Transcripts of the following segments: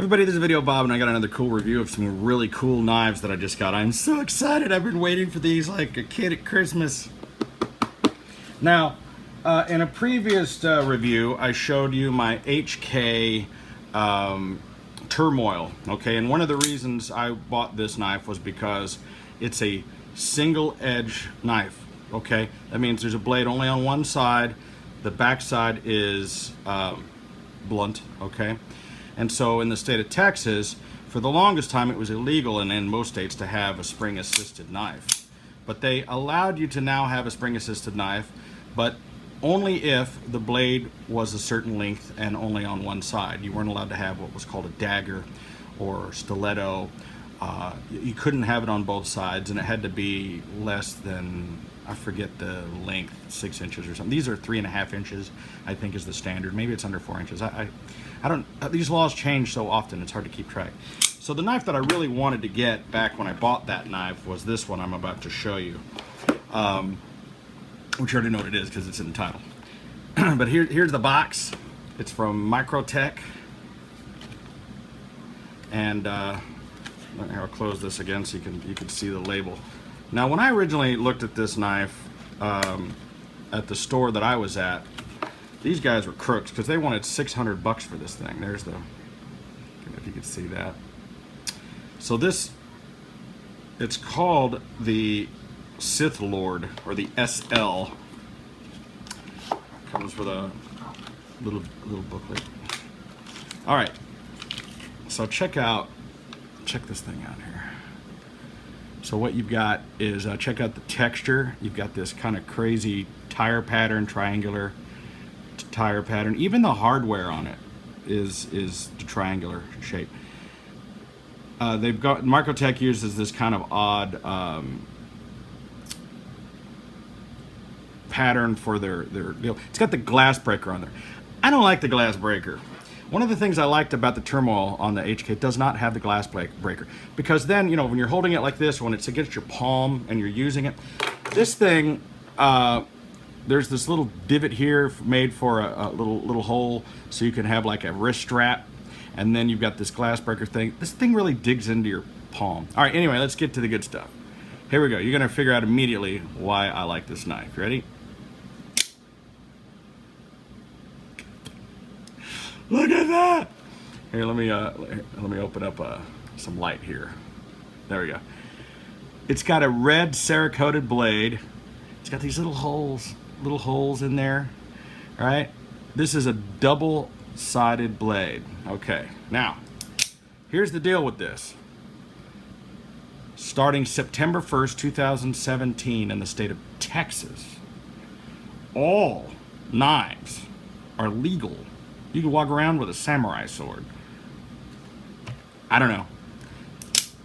Everybody, this is Videobob, and I got another cool review of some really cool knives that I just got. I'm so excited. I've been waiting for these like a kid at Christmas. Now, in a previous review, I showed you my HK Turmoil, okay? And one of the reasons I bought this knife was because it's a single edge knife, okay? That means there's a blade only on one side. The back side is blunt, okay? And so in the state of Texas, for the longest time, it was illegal in most states to have a spring-assisted knife. But they allowed you to now have a spring-assisted knife, but only if the blade was a certain length and only on one side. You weren't allowed to have what was called a dagger or stiletto. You couldn't have it on both sides, and it had to be less than, I forget the length, 6 inches or something. These are 3.5 inches, I think, is the standard. Maybe it's under 4 inches. I don't. These laws change so often; it's hard to keep track. So the knife that I really wanted to get back when I bought that knife was this one I'm about to show you, which you already know what it is because it's in the title. But here's the box. It's from Microtech, and I'll close this again so you can see the label. Now, when I originally looked at this knife at the store that I was at, these guys were crooks because they wanted $600 for this thing. There's the, if you could see that. So this, it's called the Sith Lord, or the SL. Comes with a little booklet. All right. So check this thing out here. So what you've got is, check out the texture. You've got this kind of crazy tire pattern, triangular tire pattern. Even the hardware on it is the triangular shape. They've got, Microtech uses this kind of odd pattern for their deal. It's got the glass breaker on there. I don't like the glass breaker. One of the things I liked about the Turmoil on the HK, it does not have the glass breaker, because then, you know, when you're holding it like this, when it's against your palm and you're using it, this thing, there's this little divot here made for a little hole so you can have like a wrist strap, and then you've got this glass breaker thing. This thing really digs into your palm. All right, anyway, let's get to the good stuff. Here we go. You're gonna figure out immediately why I like this knife. Ready? Look at that! Here, let me open up some light here. There we go. It's got a red Cerakoted blade. It's got these little holes in there. All right. This is a double-sided blade. Okay. Now, here's the deal with this. Starting September 1st, 2017, in the state of Texas, all knives are legal. You can walk around with a samurai sword. I don't know.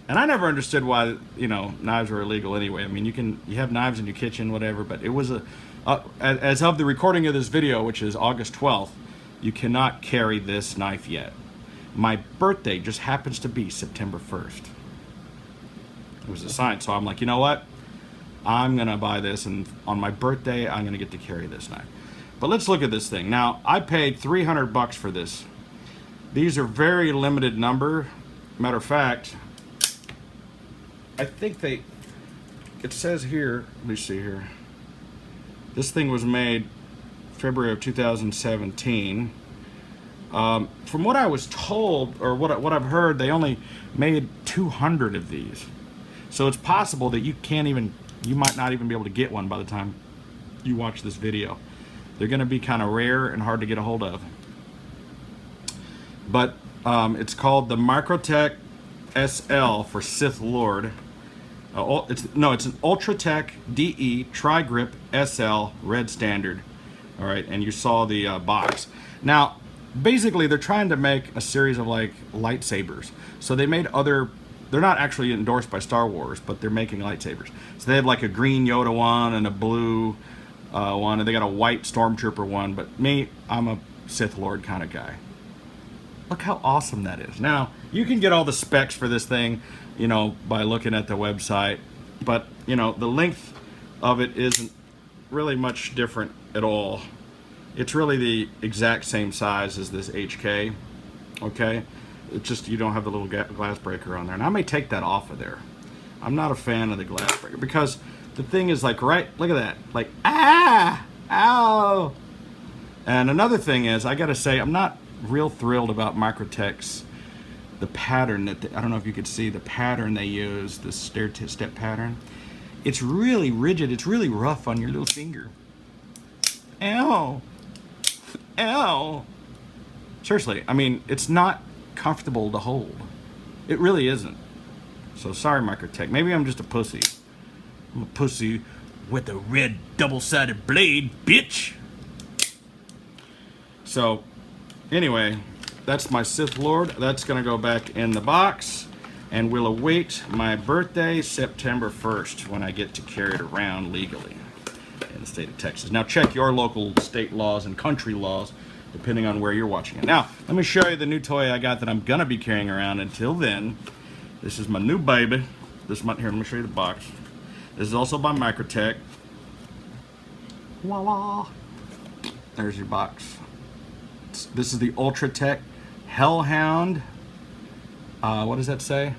And I never understood why, you know, knives were illegal anyway. I mean, you have knives in your kitchen, whatever, but it was as of the recording of this video, which is August 12th, you cannot carry this knife yet. My birthday just happens to be September 1st. It was a sign, so I'm like, you know what? I'm gonna buy this, and on my birthday, I'm gonna get to carry this knife. But let's look at this thing. Now, I paid $300 for this. These are very limited number. Matter of fact, I think it says here, let me see here. This thing was made February of 2017. From what I was told, or what I've heard, they only made 200 of these. So it's possible that you might not even be able to get one by the time you watch this video. They're going to be kind of rare and hard to get a hold of. But it's called the Microtech SL for Sith Lord. It's an Ultratech DE Tri-Grip SL Red Standard. All right, and you saw the box. Now, basically, they're trying to make a series of like lightsabers. So they made other. They're not actually endorsed by Star Wars, but they're making lightsabers. So they have like a green Yoda one and a blue one, and they got a white Stormtrooper one. But me, I'm a Sith Lord kind of guy. Look how awesome that is. Now, you can get all the specs for this thing, you know, by looking at the website. But, you know, the length of it isn't really much different at all. It's really the exact same size as this HK, okay? It's just you don't have the little glass breaker on there. And I may take that off of there. I'm not a fan of the glass breaker because the thing is like, right, look at that. Like, ow. And another thing is, I gotta say, I'm not real thrilled about Microtech's, the pattern that, I don't know if you could see the pattern they use, the stair-step pattern. It's really rigid, it's really rough on your little finger. Ow. Ow. Seriously, I mean, it's not comfortable to hold. It really isn't. So sorry, Microtech. Maybe I'm just a pussy. I'm a pussy with a red double-sided blade, bitch. So, anyway, that's my Sith Lord. That's going to go back in the box. And we'll await my birthday, September 1st, when I get to carry it around legally in the state of Texas. Now, check your local state laws and country laws, depending on where you're watching it. Now, let me show you the new toy I got that I'm going to be carrying around. Until then, this is my new baby. This month here, let me show you the box. This is also by Microtech. Voila. There's your box. This is the Ultratech HELLHOUND. What does that say?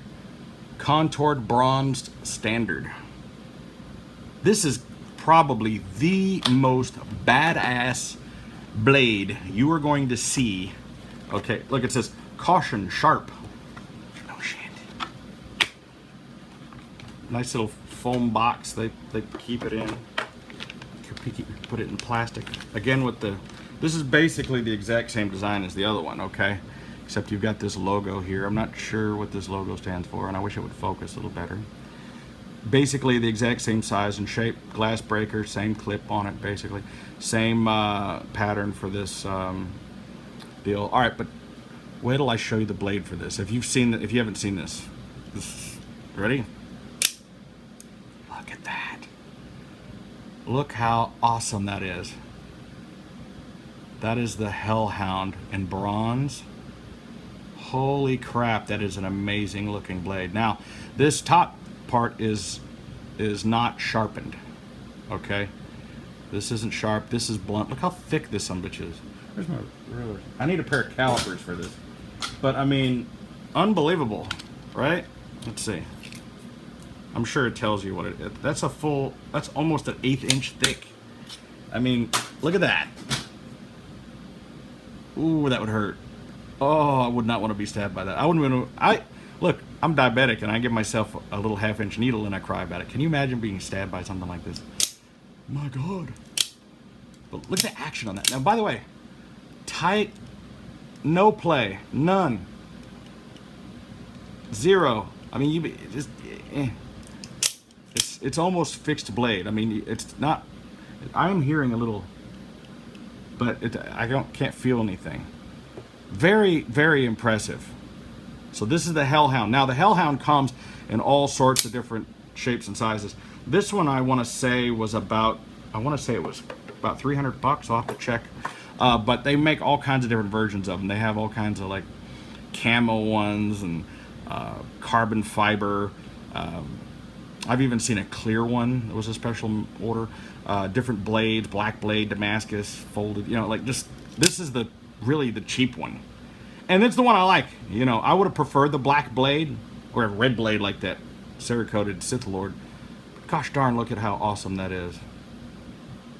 Contoured bronzed standard. This is probably the most badass blade you are going to see. Okay, look, it says caution sharp. Oh shit. Nice little foam box they keep it in. Put it in plastic. Again with the, this is basically the exact same design as the other one, okay? Except you've got this logo here. I'm not sure what this logo stands for, and I wish it would focus a little better. Basically the exact same size and shape, glass breaker, same clip on it basically. Same pattern for this deal. All right, but wait till I show you the blade for this. If you've seen if you haven't seen this, ready? Look at that. Look how awesome that is. That is the HELLHOUND in bronze. Holy crap, that is an amazing looking blade. Now, this top part is not sharpened, okay? This isn't sharp, this is blunt. Look how thick this son of a bitch is. Where's my ruler? I need a pair of calipers for this. But I mean, unbelievable, right? Let's see. I'm sure it tells you what it is. That's a full, that's almost an 1/8 inch thick. I mean, look at that. Ooh, that would hurt. Oh, I would not want to be stabbed by that. I wouldn't want to. Look, I'm diabetic and I give myself a little 1/2 inch needle and I cry about it. Can you imagine being stabbed by something like this? My God. But look at the action on that. Now, by the way, tight, no play, none, 0. I mean, you just, it's almost fixed blade. I mean, it's not. I am hearing a little, but I can't feel anything. Very, very impressive. So this is the HELLHOUND. Now the HELLHOUND comes in all sorts of different shapes and sizes. This one I want to say was about, I want to say it was about $300. I'll have to check. But they make all kinds of different versions of them. They have all kinds of like camo ones and carbon fiber. I've even seen a clear one. It was a special order. Different blades, black blade, Damascus, folded. You know, like just, this is really the cheap one. And it's the one I like. You know, I would have preferred the black blade or a red blade like that Cerakoted Sith Lord. Gosh darn, look at how awesome that is.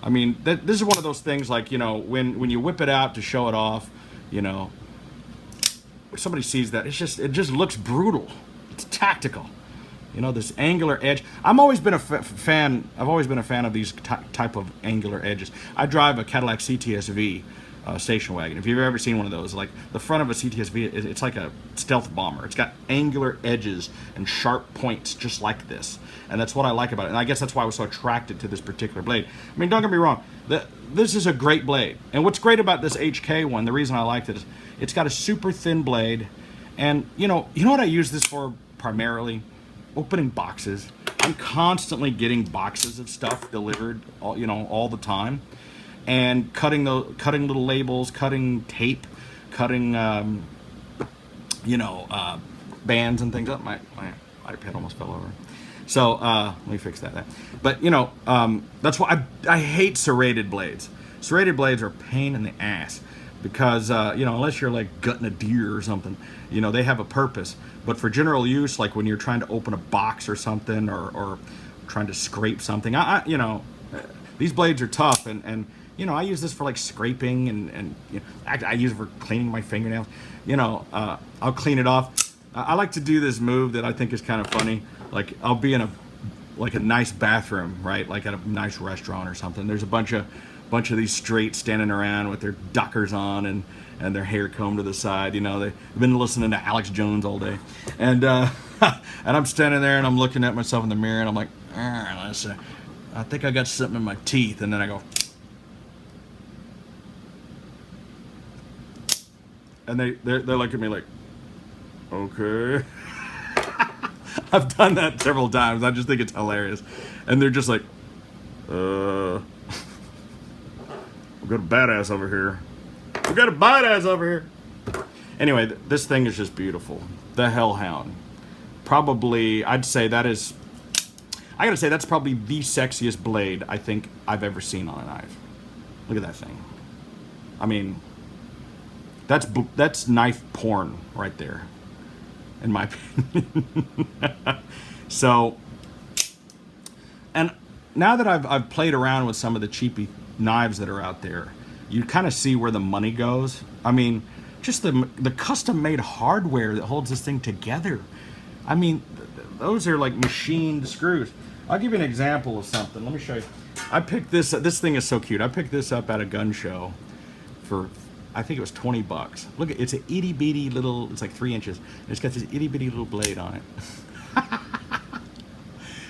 I mean, this is one of those things like, you know, when you whip it out to show it off, you know, if somebody sees that, it just looks brutal. It's tactical. You know, this angular edge. I've always been a fan of these type of angular edges. I drive a Cadillac CTS-V station wagon. If you've ever seen one of those, like the front of a CTS-V, it's like a stealth bomber. It's got angular edges and sharp points just like this. And that's what I like about it. And I guess that's why I was so attracted to this particular blade. I mean, don't get me wrong. This is a great blade. And what's great about this HK one, the reason I liked it is it's got a super thin blade. And you know what I use this for primarily? Opening boxes. I'm constantly getting boxes of stuff delivered, all the time, and cutting little labels, cutting tape, cutting bands and things. My iPad almost fell over. So let me fix that. But that's why I hate serrated blades. Serrated blades are a pain in the ass. because you know, unless you're like gutting a deer or something, you know, they have a purpose. But for general use, like when you're trying to open a box or something, or trying to scrape something, you know, these blades are tough, and you know, I use this for like scraping, and you know, I use it for cleaning my fingernails. You know, I'll clean it off. I like to do this move that I think is kind of funny. Like I'll be in a nice bathroom, right? Like at a nice restaurant or something. There's a bunch of these straights standing around with their duckers on and their hair combed to the side. You know, they've been listening to Alex Jones all day, and and I'm standing there and I'm looking at myself in the mirror and I'm like, I think I got something in my teeth, and then I go, and they look at me like, okay. I've done that several times. I just think it's hilarious, and they're just like, we've got a badass over here. We got a badass over here. Anyway, this thing is just beautiful. The Hellhound. Probably, I'd say that is, I gotta say, that's probably the sexiest blade I think I've ever seen on a knife. Look at that thing. I mean, that's knife porn right there, in my opinion. So, and now that I've played around with some of the cheapy knives that are out there, you kind of see where the money goes. I mean, just the custom-made hardware that holds this thing together. I mean, those are like machined screws. I'll give you an example of something. Let me show you. I picked this. This thing is so cute. I picked this up at a gun show for, I think it was 20 bucks. Look, it's an itty bitty little. It's like 3 inches. And it's got this itty bitty little blade on it.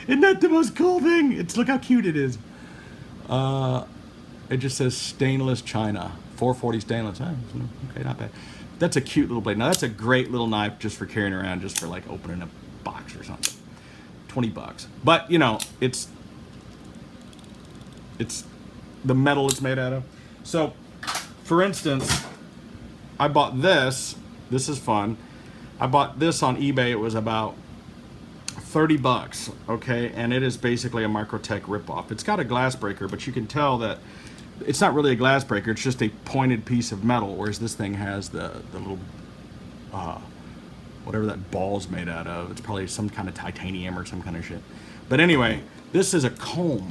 Isn't that the most cool thing? Look how cute it is. It just says stainless China, 440 stainless. Okay, not bad. That's a cute little blade. Now that's a great little knife just for carrying around, just for like opening a box or something. 20 bucks. But you know, it's the metal it's made out of. So, for instance, I bought this. This is fun. I bought this on eBay. It was about 30 bucks, okay, and it is basically a Microtech ripoff. It's got a glass breaker, but you can tell that it's not really a glass breaker. It's just a pointed piece of metal, whereas this thing has the little whatever that ball's made out of. It's probably some kind of titanium or some kind of shit. But anyway, this is a comb.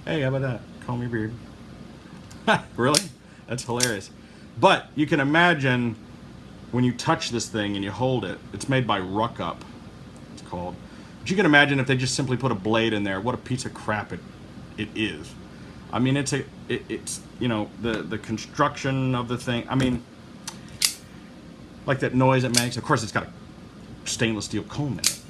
Hey, how about that? Comb your beard. Really? That's hilarious. But you can imagine when you touch this thing and you hold it, it's made by Ruck Up, it's called. But you can imagine if they just simply put a blade in there, what a piece of crap it is. I mean, it's you know, the construction of the thing. I mean, like that noise it makes. Of course, it's got a stainless steel comb in it,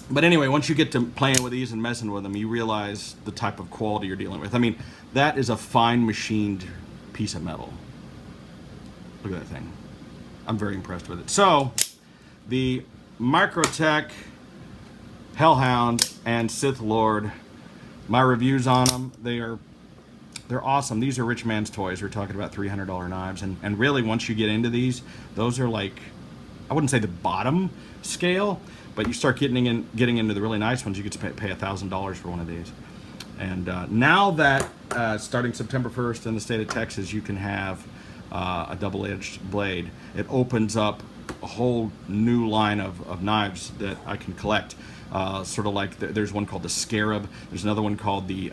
but anyway, once you get to playing with these and messing with them, you realize the type of quality you're dealing with. I mean, that is a fine machined piece of metal. Look at that thing. I'm very impressed with it. So, the Microtech Hellhound and Sith Lord, my reviews on them, they're awesome. These are rich man's toys. We're talking about $300 knives, and really once you get into these, those are like, I wouldn't say the bottom scale, but you start getting into the really nice ones, you get to pay $1,000 for one of these. And now that starting September 1st in the state of Texas, you can have a double-edged blade, it opens up a whole new line of knives that I can collect. Sort of like there's one called the Scarab. There's another one called the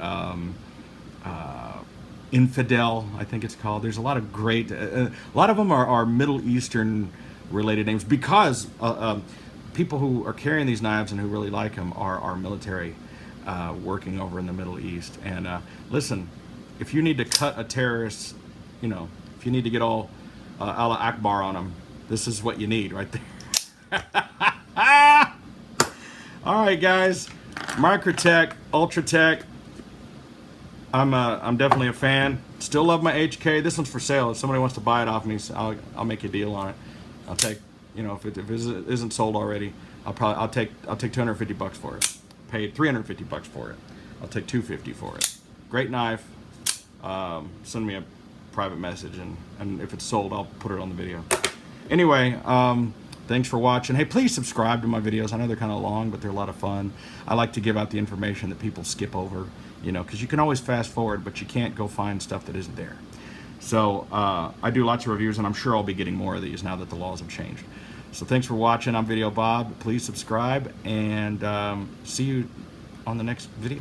Infidel, I think it's called. There's a lot of great, a lot of them are Middle Eastern related names, because people who are carrying these knives and who really like them are military working over in the Middle East. And listen, if you need to cut a terrorist, you know, if you need to get all Allah Akbar on them, this is what you need right there. All right, guys, Microtech Ultratech. I'm definitely a fan. Still love my HK. This one's for sale. If somebody wants to buy it off me, I'll make a deal on it. I'll take, you know, if it isn't sold already, I'll take 250 bucks for it. Paid 350 bucks for it. I'll take 250 for it. Great knife. Send me a private message, and if it's sold, I'll put it on the video. Anyway, Thanks for watching. Hey, please subscribe to my videos. I know they're kind of long, but they're a lot of fun. I like to give out the information that people skip over, you know, because you can always fast forward, but you can't go find stuff that isn't there. So I do lots of reviews, and I'm sure I'll be getting more of these now that the laws have changed. So thanks for watching. I'm Videobob. Please subscribe, and see you on the next video.